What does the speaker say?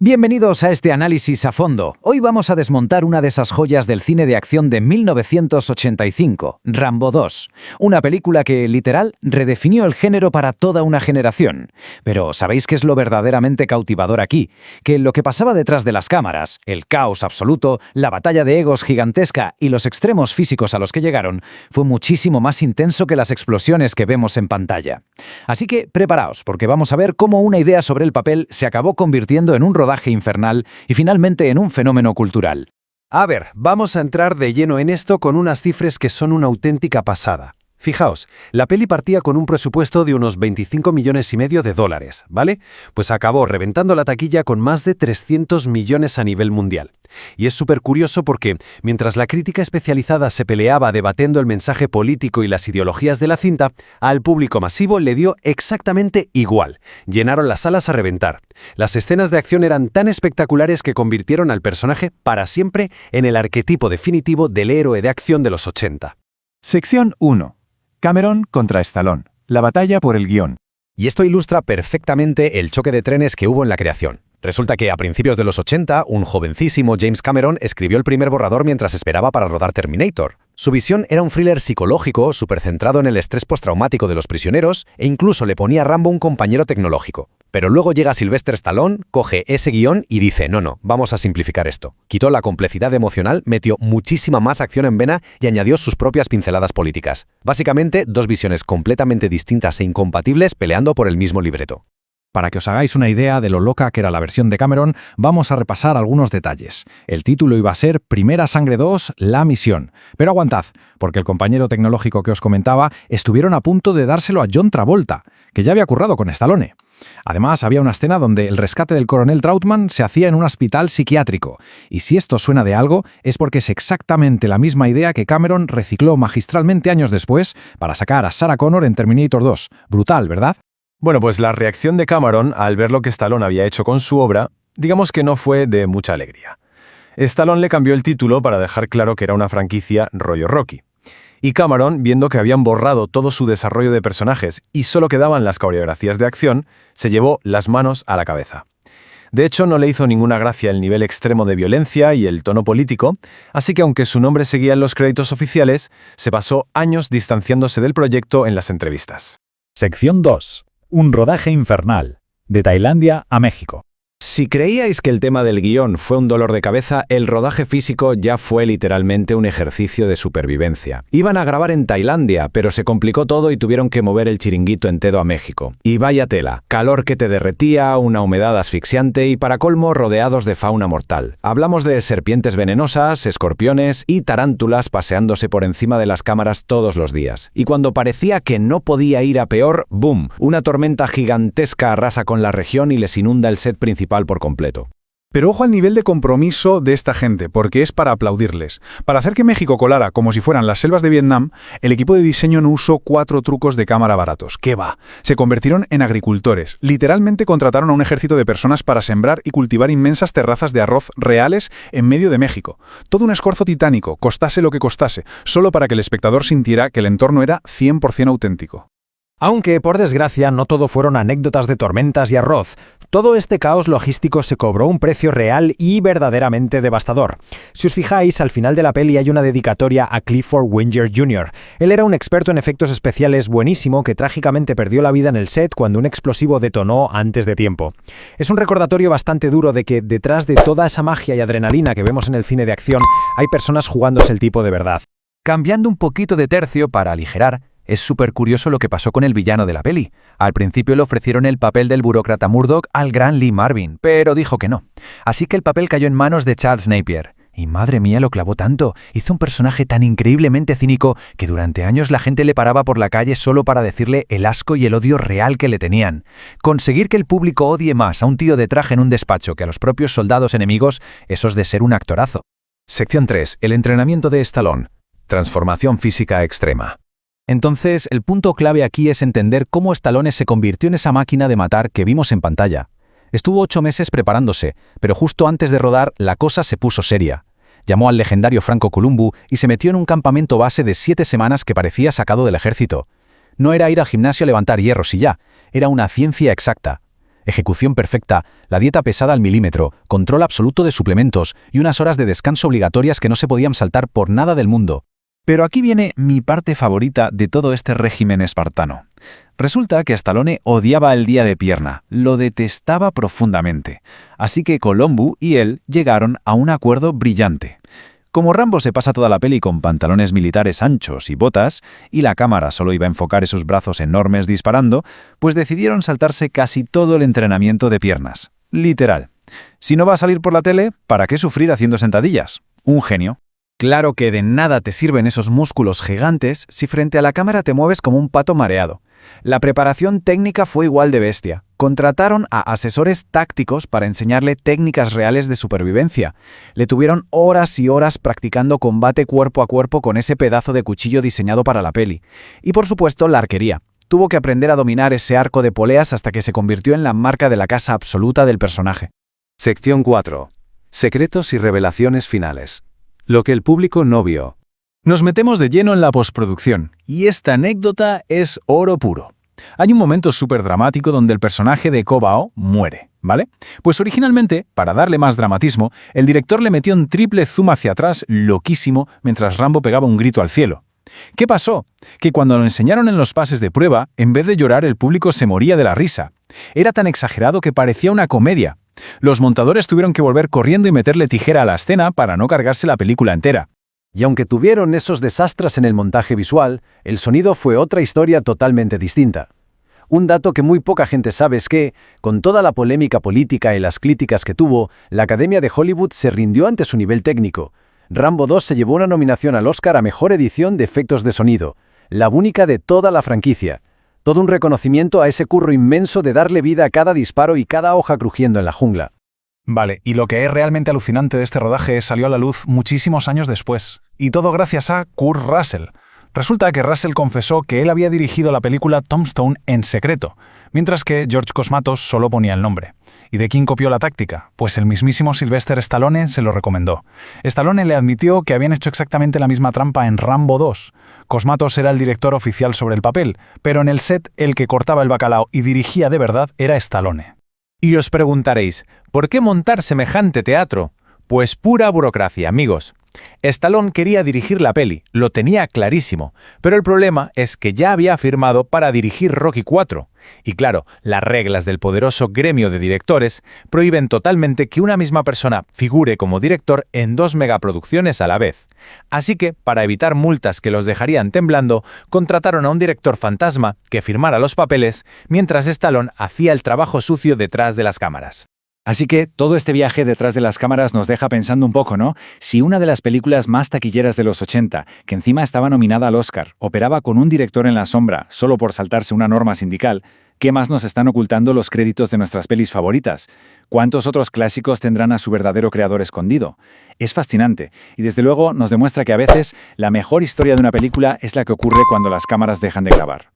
Bienvenidos a este análisis a fondo. Hoy vamos a desmontar una de esas joyas del cine de acción de 1985, Rambo 2. Una película que, literal, redefinió el género para toda una generación. Pero ¿sabéis qué es lo verdaderamente cautivador aquí? Que lo que pasaba detrás de las cámaras, el caos absoluto, la batalla de egos gigantesca y los extremos físicos a los que llegaron, fue muchísimo más intenso que las explosiones que vemos en pantalla. Así que preparaos, porque vamos a ver cómo una idea sobre el papel se acabó convirtiendo en un rodaje infernal y finalmente en un fenómeno cultural. A ver, vamos a entrar de lleno en esto con unas cifras que son una auténtica pasada. Fijaos, la peli partía con un presupuesto de unos 25,5 millones de dólares, ¿vale? Pues acabó reventando la taquilla con más de 300 millones a nivel mundial. Y es súper curioso porque, mientras la crítica especializada se peleaba debatiendo el mensaje político y las ideologías de la cinta, al público masivo le dio exactamente igual. Llenaron las salas a reventar. Las escenas de acción eran tan espectaculares que convirtieron al personaje para siempre en el arquetipo definitivo del héroe de acción de los 80. Sección 1. Cameron contra Stallone. La batalla por el guión. Y esto ilustra perfectamente el choque de trenes que hubo en la creación. Resulta que a principios de los 80, un jovencísimo James Cameron escribió el primer borrador mientras esperaba para rodar Terminator. Su visión era un thriller psicológico súper centrado en el estrés postraumático de los prisioneros e incluso le ponía a Rambo un compañero tecnológico. Pero luego llega Sylvester Stallone, coge ese guión y dice no, vamos a simplificar esto. Quitó la complejidad emocional, metió muchísima más acción en vena y añadió sus propias pinceladas políticas. Básicamente, dos visiones completamente distintas e incompatibles peleando por el mismo libreto. Para que os hagáis una idea de lo loca que era la versión de Cameron, vamos a repasar algunos detalles. El título iba a ser Primera Sangre 2, La Misión. Pero aguantad, porque el compañero tecnológico que os comentaba estuvieron a punto de dárselo a John Travolta, que ya había currado con Stallone. Además, había una escena donde el rescate del coronel Trautman se hacía en un hospital psiquiátrico. Y si esto suena de algo, es porque es exactamente la misma idea que Cameron recicló magistralmente años después para sacar a Sarah Connor en Terminator 2. Brutal, ¿verdad? Bueno, pues la reacción de Cameron al ver lo que Stallone había hecho con su obra, digamos que no fue de mucha alegría. Stallone le cambió el título para dejar claro que era una franquicia rollo Rocky. Y Cameron, viendo que habían borrado todo su desarrollo de personajes y solo quedaban las coreografías de acción, se llevó las manos a la cabeza. De hecho, no le hizo ninguna gracia el nivel extremo de violencia y el tono político, así que aunque su nombre seguía en los créditos oficiales, se pasó años distanciándose del proyecto en las entrevistas. Sección 2. Un rodaje infernal. De Tailandia a México. Si creíais que el tema del guión fue un dolor de cabeza, el rodaje físico ya fue literalmente un ejercicio de supervivencia. Iban a grabar en Tailandia, pero se complicó todo y tuvieron que mover el chiringuito entero a México. Y vaya tela, calor que te derretía, una humedad asfixiante y para colmo rodeados de fauna mortal. Hablamos de serpientes venenosas, escorpiones y tarántulas paseándose por encima de las cámaras todos los días. Y cuando parecía que no podía ir a peor, ¡boom! Una tormenta gigantesca arrasa con la región y les inunda el set principal por completo. Pero ojo al nivel de compromiso de esta gente, porque es para aplaudirles. Para hacer que México colara como si fueran las selvas de Vietnam, el equipo de diseño no usó 4 trucos de cámara baratos. ¿Qué va? Se convirtieron en agricultores. Literalmente contrataron a un ejército de personas para sembrar y cultivar inmensas terrazas de arroz reales en medio de México. Todo un esfuerzo titánico, costase lo que costase, solo para que el espectador sintiera que el entorno era 100% auténtico. Aunque, por desgracia, no todo fueron anécdotas de tormentas y arroz. Todo este caos logístico se cobró un precio real y verdaderamente devastador. Si os fijáis, al final de la peli hay una dedicatoria a Clifford Winger Jr. Él era un experto en efectos especiales buenísimo que trágicamente perdió la vida en el set cuando un explosivo detonó antes de tiempo. Es un recordatorio bastante duro de que detrás de toda esa magia y adrenalina que vemos en el cine de acción, hay personas jugándose el tipo de verdad. Cambiando un poquito de tercio para aligerar, es súper curioso lo que pasó con el villano de la peli. Al principio le ofrecieron el papel del burócrata Murdoch al gran Lee Marvin, pero dijo que no. Así que el papel cayó en manos de Charles Napier. Y madre mía, lo clavó tanto. Hizo un personaje tan increíblemente cínico que durante años la gente le paraba por la calle solo para decirle el asco y el odio real que le tenían. Conseguir que el público odie más a un tío de traje en un despacho que a los propios soldados enemigos, eso es de ser un actorazo. Sección 3. El entrenamiento de Stallone. Transformación física extrema. Entonces, el punto clave aquí es entender cómo Stallone se convirtió en esa máquina de matar que vimos en pantalla. Estuvo 8 meses preparándose, pero justo antes de rodar, la cosa se puso seria. Llamó al legendario Franco Columbu y se metió en un campamento base de 7 semanas que parecía sacado del ejército. No era ir al gimnasio a levantar hierros y ya, era una ciencia exacta. Ejecución perfecta, la dieta pesada al milímetro, control absoluto de suplementos y unas horas de descanso obligatorias que no se podían saltar por nada del mundo. Pero aquí viene mi parte favorita de todo este régimen espartano. Resulta que Stallone odiaba el día de pierna, lo detestaba profundamente. Así que Colombo y él llegaron a un acuerdo brillante. Como Rambo se pasa toda la peli con pantalones militares anchos y botas, y la cámara solo iba a enfocar esos brazos enormes disparando, pues decidieron saltarse casi todo el entrenamiento de piernas. Literal. Si no va a salir por la tele, ¿para qué sufrir haciendo sentadillas? Un genio. Claro que de nada te sirven esos músculos gigantes si frente a la cámara te mueves como un pato mareado. La preparación técnica fue igual de bestia. Contrataron a asesores tácticos para enseñarle técnicas reales de supervivencia. Le tuvieron horas y horas practicando combate cuerpo a cuerpo con ese pedazo de cuchillo diseñado para la peli. Y por supuesto, la arquería. Tuvo que aprender a dominar ese arco de poleas hasta que se convirtió en la marca de la casa absoluta del personaje. Sección 4. Secretos y revelaciones finales. Lo que el público no vio. Nos metemos de lleno en la postproducción, y esta anécdota es oro puro. Hay un momento súper dramático donde el personaje de Kobao muere, ¿vale? Pues originalmente, para darle más dramatismo, el director le metió un triple zoom hacia atrás loquísimo mientras Rambo pegaba un grito al cielo. ¿Qué pasó? Que cuando lo enseñaron en los pases de prueba, en vez de llorar el público se moría de la risa. Era tan exagerado que parecía una comedia. Los montadores tuvieron que volver corriendo y meterle tijera a la escena para no cargarse la película entera. Y aunque tuvieron esos desastres en el montaje visual, el sonido fue otra historia totalmente distinta. Un dato que muy poca gente sabe es que, con toda la polémica política y las críticas que tuvo, la Academia de Hollywood se rindió ante su nivel técnico. Rambo 2 se llevó una nominación al Oscar a Mejor Edición de Efectos de Sonido, la única de toda la franquicia. Todo un reconocimiento a ese curro inmenso de darle vida a cada disparo y cada hoja crujiendo en la jungla. Vale, y lo que es realmente alucinante de este rodaje salió a la luz muchísimos años después, y todo gracias a Kurt Russell. Resulta que Russell confesó que él había dirigido la película Tombstone en secreto, mientras que George Cosmatos solo ponía el nombre. ¿Y de quién copió la táctica? Pues el mismísimo Sylvester Stallone se lo recomendó. Stallone le admitió que habían hecho exactamente la misma trampa en Rambo 2. Cosmatos era el director oficial sobre el papel, pero en el set el que cortaba el bacalao y dirigía de verdad era Stallone. Y os preguntaréis, ¿por qué montar semejante teatro? Pues pura burocracia, amigos. Stallone quería dirigir la peli, lo tenía clarísimo, pero el problema es que ya había firmado para dirigir Rocky IV. Y claro, las reglas del poderoso gremio de directores prohíben totalmente que una misma persona figure como director en 2 megaproducciones a la vez. Así que, para evitar multas que los dejarían temblando, contrataron a un director fantasma que firmara los papeles, mientras Stallone hacía el trabajo sucio detrás de las cámaras. Así que todo este viaje detrás de las cámaras nos deja pensando un poco, ¿no? Si una de las películas más taquilleras de los 80, que encima estaba nominada al Oscar, operaba con un director en la sombra solo por saltarse una norma sindical, ¿qué más nos están ocultando los créditos de nuestras pelis favoritas? ¿Cuántos otros clásicos tendrán a su verdadero creador escondido? Es fascinante, y desde luego nos demuestra que a veces la mejor historia de una película es la que ocurre cuando las cámaras dejan de grabar.